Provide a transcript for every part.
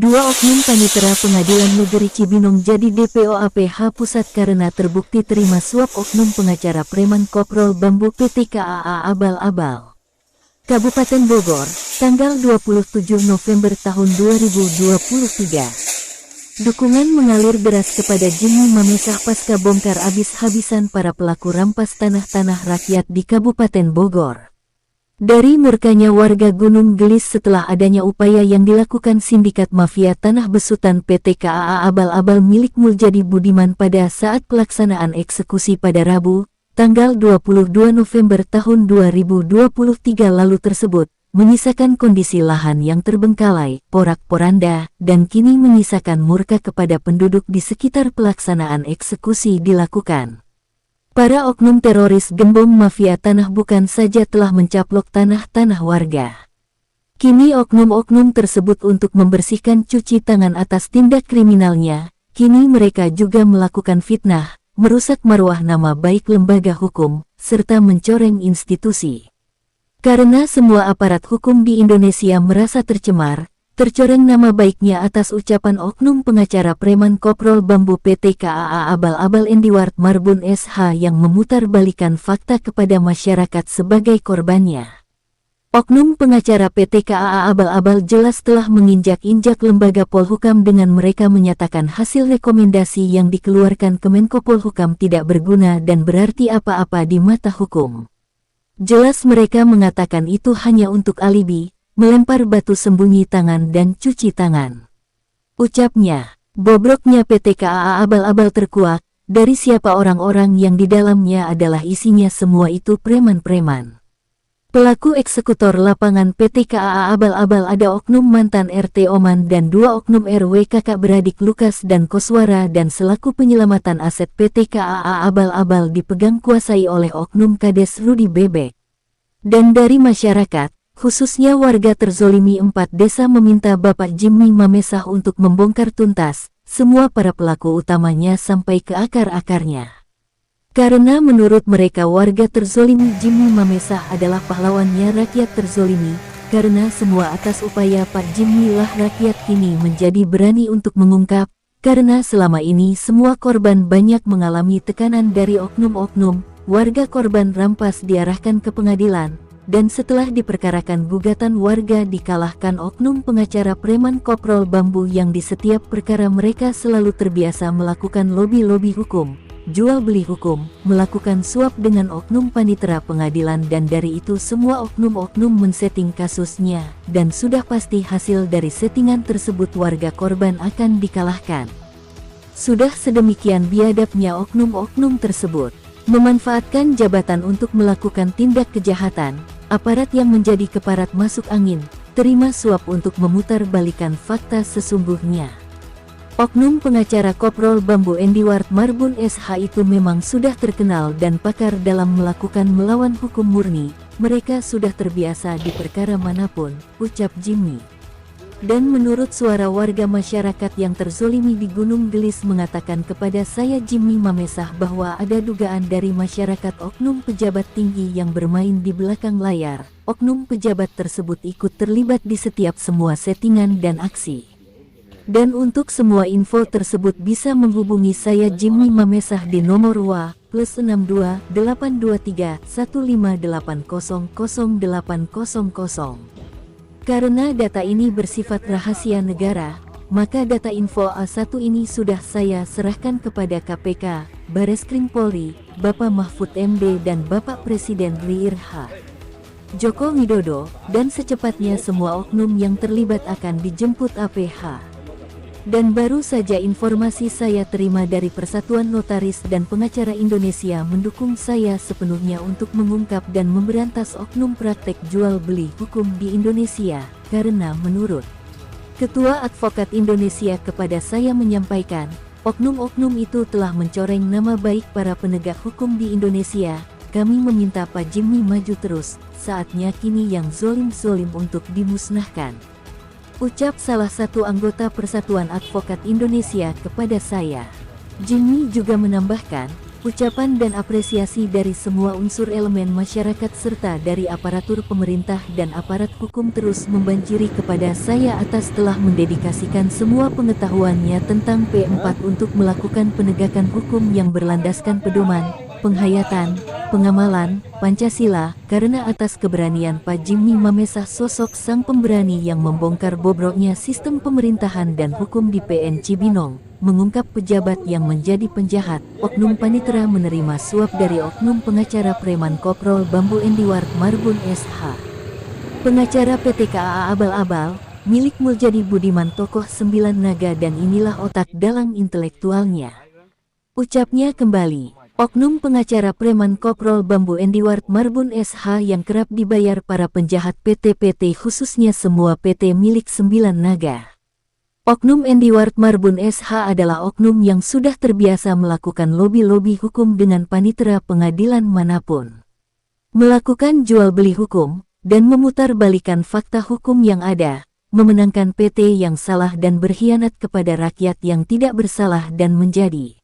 Dua oknum panitera Pengadilan Negeri Cibinong jadi DPO APH Pusat karena terbukti terima suap oknum pengacara preman Koprol Bambu PT KAA Abal-Abal. Kabupaten Bogor, tanggal 27 November tahun 2023. Dukungan mengalir deras kepada Jimmy Mamesah pasca bongkar habis-habisan para pelaku rampas tanah-tanah rakyat di Kabupaten Bogor. Dari murkanya warga Gunung Gelis setelah adanya upaya yang dilakukan sindikat mafia tanah besutan PT KAA Abal-Abal milik Muljadi Budiman pada saat pelaksanaan eksekusi pada Rabu, tanggal 22 November tahun 2023 lalu tersebut, menyisakan kondisi lahan yang terbengkalai, porak-poranda, dan kini menyisakan murka kepada penduduk di sekitar pelaksanaan eksekusi dilakukan. Para oknum teroris gembong mafia tanah bukan saja telah mencaplok tanah-tanah warga. Kini oknum-oknum tersebut untuk membersihkan cuci tangan atas tindak kriminalnya, kini mereka juga melakukan fitnah, merusak marwah nama baik lembaga hukum, serta mencoreng institusi. Karena semua aparat hukum di Indonesia merasa tercoreng nama baiknya atas ucapan oknum pengacara preman Koprol Bambu PT KAA Abal-Abal Endiward Marbun SH yang memutarbalikkan fakta kepada masyarakat sebagai korbannya. Oknum pengacara PT KAA Abal-Abal jelas telah menginjak-injak lembaga Polhukam dengan mereka menyatakan hasil rekomendasi yang dikeluarkan Kemenko Polhukam tidak berguna dan berarti apa-apa di mata hukum. Jelas mereka mengatakan itu hanya untuk alibi, melempar batu sembunyi tangan dan cuci tangan. Ucapnya, bobroknya PT KAA Abal-Abal terkuak, dari siapa orang-orang yang di dalamnya adalah isinya semua itu preman-preman. Pelaku eksekutor lapangan PT KAA Abal-Abal ada oknum mantan RT Oman dan dua oknum RW kakak beradik Lukas dan Koswara dan selaku penyelamatan aset PT KAA Abal-Abal dipegang kuasai oleh oknum Kades Rudi Bebek. Dan dari masyarakat, khususnya warga terzolimi 4 desa meminta Bapak Jimmy Mamesah untuk membongkar tuntas semua para pelaku utamanya sampai ke akar-akarnya. Karena menurut mereka warga terzolimi Jimmy Mamesah adalah pahlawannya rakyat terzolimi, karena semua atas upaya Pak Jimmy lah rakyat kini menjadi berani untuk mengungkap, karena selama ini semua korban banyak mengalami tekanan dari oknum-oknum, warga korban rampas diarahkan ke pengadilan, dan setelah diperkarakan gugatan warga dikalahkan oknum pengacara preman Koprol Bambu yang di setiap perkara mereka selalu terbiasa melakukan lobi-lobi hukum, jual beli hukum, melakukan suap dengan oknum panitera pengadilan dan dari itu semua oknum-oknum men-setting kasusnya, dan sudah pasti hasil dari settingan tersebut warga korban akan dikalahkan. Sudah sedemikian biadabnya oknum-oknum tersebut memanfaatkan jabatan untuk melakukan tindak kejahatan, aparat yang menjadi keparat masuk angin, terima suap untuk memutarbalikkan fakta sesungguhnya. Oknum pengacara Koprol Bambu Endiward Marbun SH itu memang sudah terkenal dan pakar dalam melakukan melawan hukum murni, mereka sudah terbiasa di perkara manapun, ucap Jimmy. Dan menurut suara warga masyarakat yang terzolimi di Gunung Gelis mengatakan kepada saya Jimmy Mamesah bahwa ada dugaan dari masyarakat oknum pejabat tinggi yang bermain di belakang layar. Oknum pejabat tersebut ikut terlibat di setiap semua settingan dan aksi. Dan untuk semua info tersebut bisa menghubungi saya Jimmy Mamesah di nomor WA +62 823 15800 800. Karena data ini bersifat rahasia negara, maka data info A1 ini sudah saya serahkan kepada KPK, Bareskrim Polri, Bapak Mahfud MD dan Bapak Presiden RI Joko Widodo, dan secepatnya semua oknum yang terlibat akan dijemput APH. Dan baru saja informasi saya terima dari Persatuan Notaris dan Pengacara Indonesia mendukung saya sepenuhnya untuk mengungkap dan memberantas oknum praktek jual beli hukum di Indonesia, karena menurut Ketua Advokat Indonesia kepada saya menyampaikan, oknum-oknum itu telah mencoreng nama baik para penegak hukum di Indonesia. Kami meminta Pak Jimmy maju terus, saatnya kini yang zolim-zolim untuk dimusnahkan. Ucap salah satu anggota Persatuan Advokat Indonesia kepada saya. Jimmy juga menambahkan, Ucapan dan apresiasi dari semua unsur elemen masyarakat serta dari aparatur pemerintah dan aparat hukum terus membanjiri kepada saya atas telah mendedikasikan semua pengetahuannya tentang P4 untuk melakukan penegakan hukum yang berlandaskan pedoman, penghayatan, pengamalan, Pancasila, karena atas keberanian Pak Jimmy Mamesah sosok sang pemberani yang membongkar bobroknya sistem pemerintahan dan hukum di PN Cibinong, mengungkap pejabat yang menjadi penjahat, oknum panitera menerima suap dari oknum pengacara preman Koprol Bambu Endiwart Marbun SH. Pengacara PT KAA Abal-Abal, milik Muljadi Budiman tokoh 9 naga dan inilah otak dalang intelektualnya. Ucapnya kembali. Oknum pengacara preman Koprol Bambu Endiwart Marbun SH yang kerap dibayar para penjahat PT-PT khususnya semua PT milik 9 naga. Oknum Endiwart Marbun SH adalah oknum yang sudah terbiasa melakukan lobi-lobi hukum dengan panitera pengadilan manapun. Melakukan jual beli hukum, dan memutarbalikkan fakta hukum yang ada, memenangkan PT yang salah dan berkhianat kepada rakyat yang tidak bersalah dan menjadi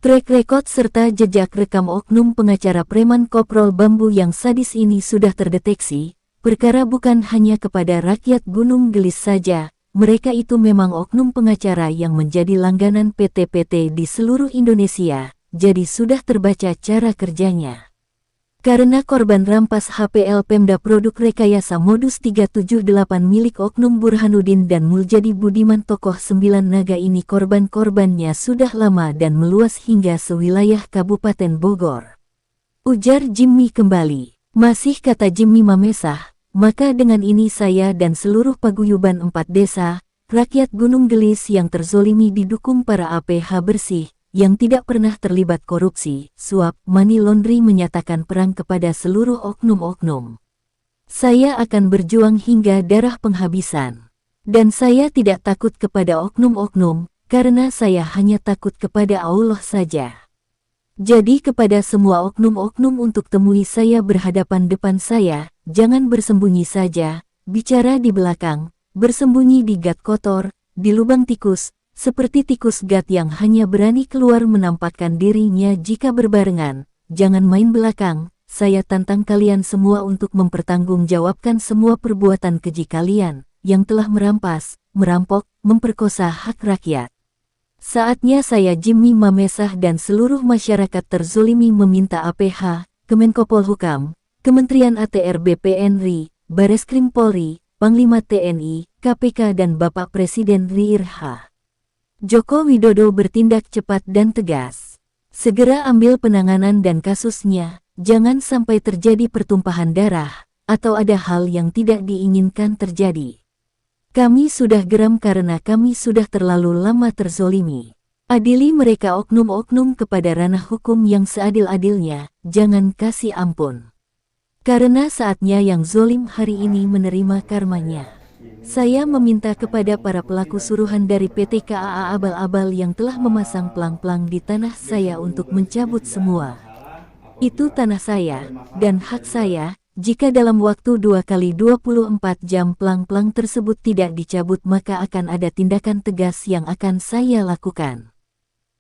track record serta jejak rekam oknum pengacara preman Koprol Bambu yang sadis ini sudah terdeteksi, perkara bukan hanya kepada rakyat Gunung Gelis saja, mereka itu memang oknum pengacara yang menjadi langganan PT-PT di seluruh Indonesia, jadi sudah terbaca cara kerjanya. Karena korban rampas HPL Pemda Produk Rekayasa Modus 378 milik oknum Burhanuddin dan Muljadi Budiman tokoh 9 naga ini korban-korbannya sudah lama dan meluas hingga sewilayah Kabupaten Bogor. Ujar Jimmy kembali. Masih kata Jimmy Mamesah, maka dengan ini saya dan seluruh paguyuban 4 desa, rakyat Gunung Gelis yang terzolimi didukung para APH bersih, yang tidak pernah terlibat korupsi, suap, money laundry menyatakan perang kepada seluruh oknum-oknum. Saya akan berjuang hingga darah penghabisan. Dan saya tidak takut kepada oknum-oknum, karena saya hanya takut kepada Allah saja. Jadi kepada semua oknum-oknum untuk temui saya berhadapan depan saya, jangan bersembunyi saja, bicara di belakang, bersembunyi di gat kotor, di lubang tikus, seperti tikus gat yang hanya berani keluar menampakkan dirinya jika berbarengan, jangan main belakang, saya tantang kalian semua untuk mempertanggungjawabkan semua perbuatan keji kalian, yang telah merampas, merampok, memperkosa hak rakyat. Saatnya saya Jimmy Mamesah dan seluruh masyarakat terzolimi meminta APH, Kemenko Polhukam, Kementerian ATR BPN RI, Bareskrim Polri, Panglima TNI, KPK dan Bapak Presiden RI. Joko Widodo bertindak cepat dan tegas. Segera ambil penanganan dan kasusnya, jangan sampai terjadi pertumpahan darah, atau ada hal yang tidak diinginkan terjadi. Kami sudah geram karena kami sudah terlalu lama terzolimi. Adili mereka oknum-oknum kepada ranah hukum yang seadil-adilnya, jangan kasih ampun. Karena saatnya yang zolim hari ini menerima karmanya. Saya meminta kepada para pelaku suruhan dari PT KAA Abal-Abal yang telah memasang pelang-pelang di tanah saya untuk mencabut semua. Itu tanah saya, dan hak saya, jika dalam waktu 2x24 jam pelang-pelang tersebut tidak dicabut maka akan ada tindakan tegas yang akan saya lakukan.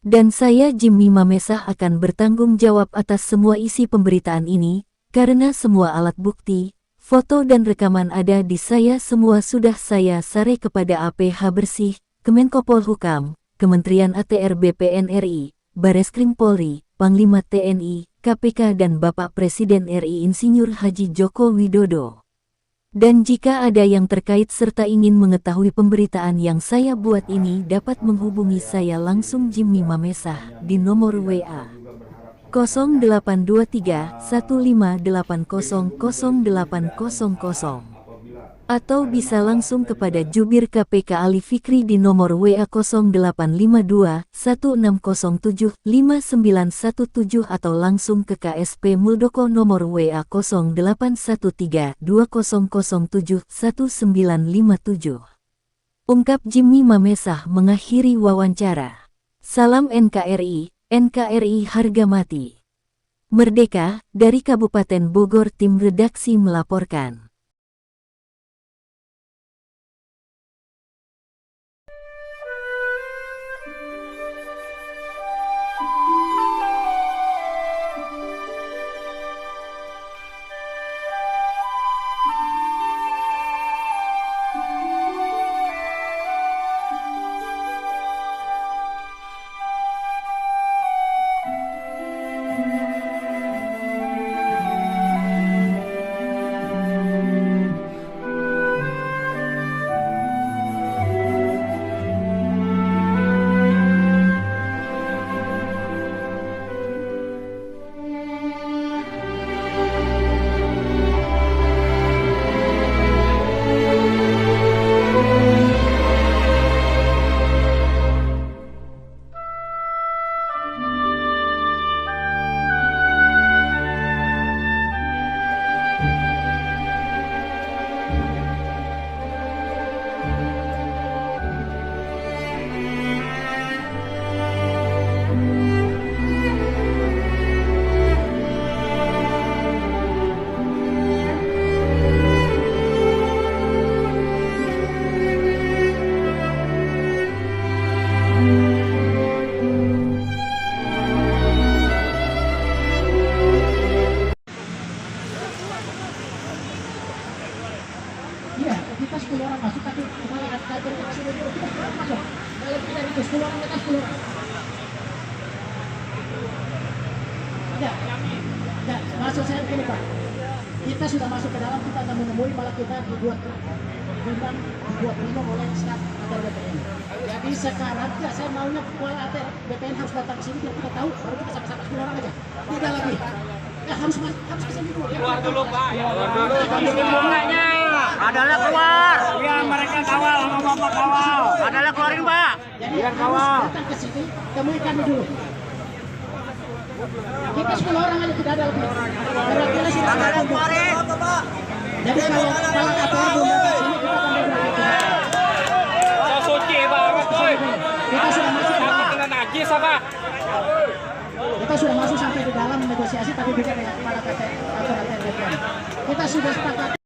Dan saya Jimmy Mamesah akan bertanggung jawab atas semua isi pemberitaan ini, karena semua alat bukti, foto dan rekaman ada di saya semua sudah saya sare kepada APH Bersih, Kemenko Polhukam, Kementerian ATR BPN RI, Bareskrim Polri, Panglima TNI, KPK dan Bapak Presiden RI Insinyur Haji Joko Widodo. Dan jika ada yang terkait serta ingin mengetahui pemberitaan yang saya buat ini dapat menghubungi saya langsung Jimmy Mamesah di nomor WA 0823 158000800 atau bisa langsung kepada Jubir KPK Ali Fikri di nomor WA 0852 1607 5917 atau langsung ke KSP Muldoko nomor WA 0813 2007 1957. Ungkap Jimmy Mamesah mengakhiri wawancara. Salam NKRI, NKRI harga mati. Merdeka, dari Kabupaten Bogor tim redaksi melaporkan. Ya, maksud saya begini Pak. Kita sudah masuk ke dalam, kita akan menemui malah kita dibuat bingung oleh staf ATR BPN. Jadi sekarang ya saya maunya ketua ATR BPN harus datang ke sini, kita tahu, baru kita sama-sama 10 orang aja. Tidak lagi. Ya harus ke sini dulu. Keluar dulu Pak. Keluar dulu. Adalah keluar. Ya mereka kawal, sama bapak kawal. Adalah keluarin Pak. Jadi harus datang ke sini, temui kami dulu. Kita 10 orang aja tidak ada lebih. Kira-kira sudah ada keluarin. Jadi kalau ATR belum datang sini kita akan berbicara. So suci banget, boy. Kita sudah masuk ke dalam. Kena najis apa? Kita sudah masuk sampai di dalam negosiasi tapi bukan dengan kepala ATR BPN. Kita sudah sepakat.